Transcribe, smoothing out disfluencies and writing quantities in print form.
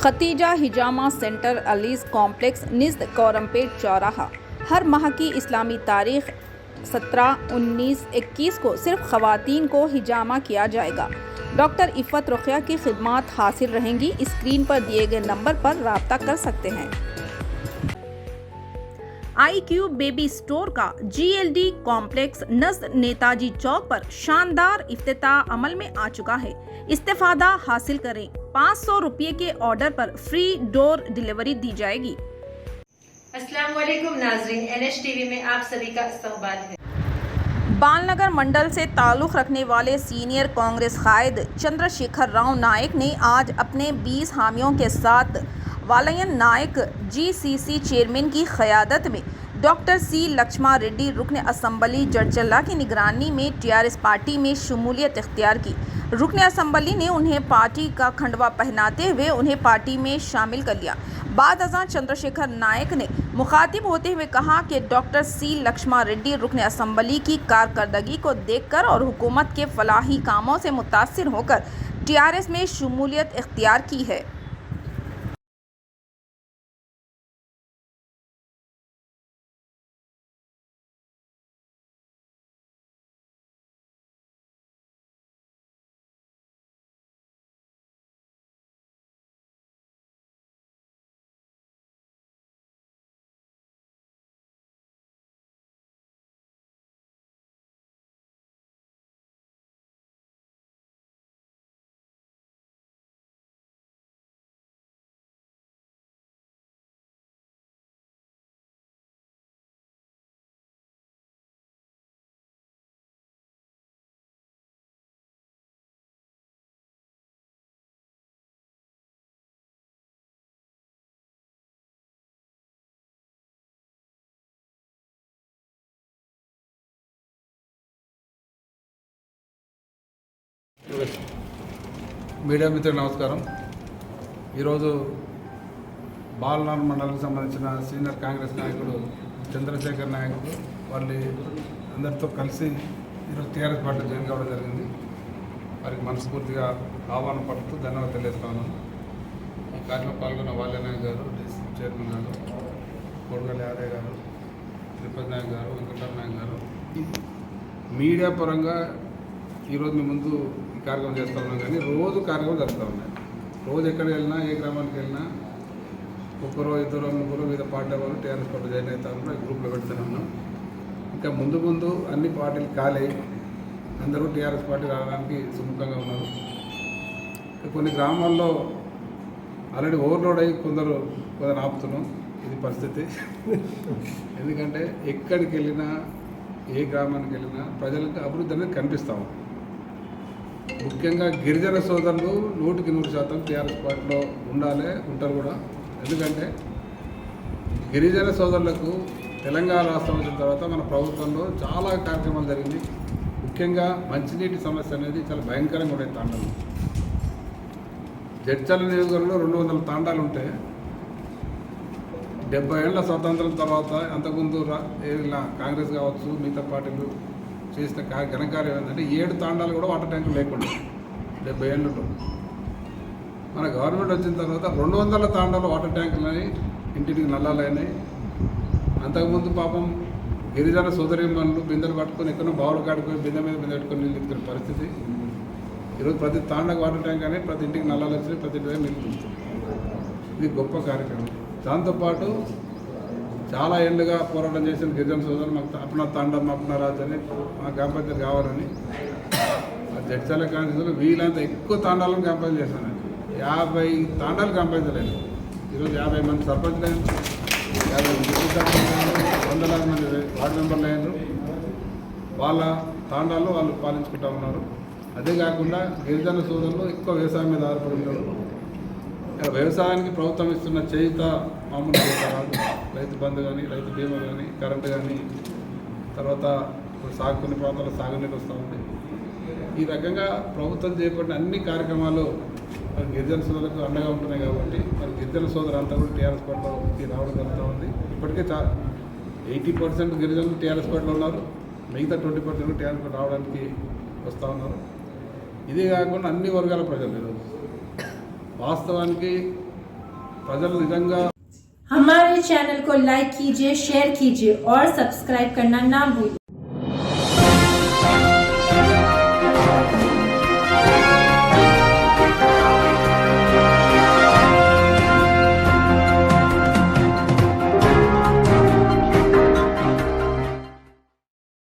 Khadija हिजामा centre allies complex निज़द कोरमपेट चौराहा। हर माह की इस्लामी तारीख 17, 19, 21 को सिर्फ ख़वातीन को हिजामा किया जाएगा। डॉक्टर इफ़त रुक़िया की खिदमात हासिल रहेंगी। स्क्रीन पर दिए गए नंबर पर रब्ता कर सकते हैं। IQ बेबी स्टोर का GLD कॉम्प्लेक्स नज़द नेताजी चौक पर शानदार इफ्तिताह अमल में आ चुका है। इस्तेफादा हासिल करें। 500 रुपये के ऑर्डर पर फ्री डोर डिलीवरी दी जाएगी। अस्सलाम वालेकुम नाज़रीन, NH TV में आप सभी का इस्तकबाल है। बालनगर मंडल से ताल्लुक़ रखने वाले सीनियर कांग्रेस कायद चंद्रशेखर राव नायक ने आज अपने 20 हामियों के साथ वालयन नायक GCC चेयरमैन की क़यादत में डॉक्टर C लक्ष्मा रेड्डी रुकन असम्बली जड़चल्ला की निगरानी में TRS पार्टी में शमूलियत इख्तियार की। रुकन असम्बली ने उन्हें पार्टी का खंडवा पहनाते हुए उन्हें पार्टी में शामिल कर लिया। बाद अज़ां चंद्रशेखर नायक ने मुखातिब होते हुए कहा कि डॉक्टर C लक्ष्मा रेड्डी रुकन असम्बली की कारकर्दगी को देखकर और हुकूमत के फलाही कामों से मुतासिर होकर TRS में शमूलियत इख्तियार की है। మీడియా మిత్రులు నమస్కారం. ఈరోజు బాలనగర్ మండలానికి సంబంధించిన సీనియర్ కాంగ్రెస్ నాయకుడు చంద్రశేఖర్ నాయక్ వాళ్ళు అందరితో కలిసి ఈరోజు TRS పార్టీ జాయిన్ కావడం జరిగింది. వారికి మనస్ఫూర్తిగా ఆహ్వానం పడుతూ ధన్యవాదాలు తెలియజేస్తాను. ఈ కార్యక్రమంలో పాల్గొన్న వాల్య నాయక్ గారు, DCC చైర్మన్ గారు, కొడగల్లి ఆర్య గారు, తిరుపతి నాయక్ గారు, వెంకటరామ నాయక్ గారు, మీడియా పరంగా ఈరోజు మీ ముందు ఈ కార్యక్రమం చేస్తూ ఉన్నాం. కానీ రోజు కార్యక్రమం జరుగుతూ ఉన్నాయి. రోజు ఎక్కడికి వెళ్ళినా, ఏ గ్రామానికి వెళ్ళినా ఒక్కరో ఇద్దరు ముగ్గురు వివిధ పార్టీల వాళ్ళు TRS పార్టీ జాయిన్ అవుతా ఉన్నారు. గ్రూప్లో పెడుతూనే ఉన్నాం. ఇంకా ముందు ముందు అన్ని పార్టీలు ఖాళీ, అందరూ TRS పార్టీ రావడానికి సుముఖంగా ఉన్నారు. కొన్ని గ్రామాల్లో ఆల్రెడీ ఓవర్లోడ్ అయ్యి కొందరు ఆపుతున్నాం. ఇది పరిస్థితి. ఎందుకంటే ఎక్కడికి వెళ్ళినా, ఏ గ్రామానికి వెళ్ళినా ప్రజలకు అభివృద్ధి అనేది కనిపిస్తాము. ముఖ్యంగా గిరిజన సోదరులు 100% TRS పార్టీలో ఉంటారు కూడా. ఎందుకంటే గిరిజన సోదరులకు తెలంగాణ రాష్ట్రం వచ్చిన తర్వాత మన ప్రభుత్వంలో చాలా కార్యక్రమాలు జరిగింది. ముఖ్యంగా మంచినీటి సమస్య అనేది చాలా భయంకరంగా ఉండే తాండాలు. జడ్చర్ల నియోజకవర్గంలో 200 తాండాలు ఉంటే 70 ఏళ్ల స్వాతంత్రం తర్వాత అంతకుముందు ఇలా కాంగ్రెస్ కావచ్చు, మిగతా పార్టీలు చేసిన ఘనకార్యం ఏంటంటే 7 తాండాలు కూడా వాటర్ ట్యాంకులు లేకుండా 70 ఏళ్ళలో. మన గవర్నమెంట్ వచ్చిన తర్వాత 200 తాండాలు వాటర్ ట్యాంకులు అయినాయి, ఇంటికి నల్లాలు అయినాయి. అంతకుముందు పాపం గిరిజన సోదరీమణులు బిందెలు పట్టుకొని ఎక్కడో బావులు కాడుకొని బిందె మీద పెట్టుకొని నీళ్ళు ఎత్తుకునే పరిస్థితి. ఈరోజు ప్రతి తాండాకు వాటర్ ట్యాంక్ అనేది, ప్రతి ఇంటికి నల్లాలు వచ్చినాయి, ప్రతి ఇంటికి నీళ్ళు చూస్తుంది. ఇది గొప్ప కార్యక్రమం. దాంతోపాటు చాలా ఏళ్ళుగా పోరాటం చేసిన గిరిజన సోదరులు మాకు అప్నా తాండం అప్నా రాజు అని మా గ్రామ పంచాయతీ కావాలని జడ్చర్ల కాన్స్టిట్యూన్సీలో వీలంతా ఎక్కువ తాండాలను గ్రామ పంచాయతీ చేశాను. 50 తాండాలు గ్రామ పంచాయతీలు అయినాయి. ఈరోజు 50 మంది సర్పంచ్లు అయినారు, 50 మంది డిప్యూటీ సర్పంచ్లు అయినారు, 100 మంది వార్డు మెంబర్లు అయినారు. వాళ్ళ తాండాల్లో వాళ్ళు పాలించుకుంటూ ఉన్నారు. అదే కాకుండా గిరిజన సోదరులు ఎక్కువ వ్యవసాయం మీద ఆధారపడి ఉన్నారు. వ్యవసాయానికి ప్రభుత్వం ఇస్తున్న చేయుత మామూలు రైతు బంధు కానీ, రైతు బీమా కానీ, కరెంటు కానీ, తర్వాత కొన్ని ప్రాంతాల్లో సాగునీరు వస్తూ ఉంది. ఈ రకంగా ప్రభుత్వం చేపట్టిన అన్ని కార్యక్రమాలు గిరిజన సోదరులకు అండగా ఉంటున్నాయి. కాబట్టి మరి గిరిజన సోదరు అంతా కూడా TRS పార్టీలోకి రావడం జరుగుతూ ఉంది. ఇప్పటికే 80% గిరిజనులు TRS పార్టీలో ఉన్నారు. మిగతా 20% TRS పార్టీ రావడానికి వస్తూ ఉన్నారు. ఇదే కాకుండా అన్ని వర్గాల ప్రజలు ఈరోజు వాస్తవానికి ప్రజలు నిజంగా हमारे चैनल को लाइक कीजिए, शेयर कीजिए और सब्सक्राइब करना ना भूलिए।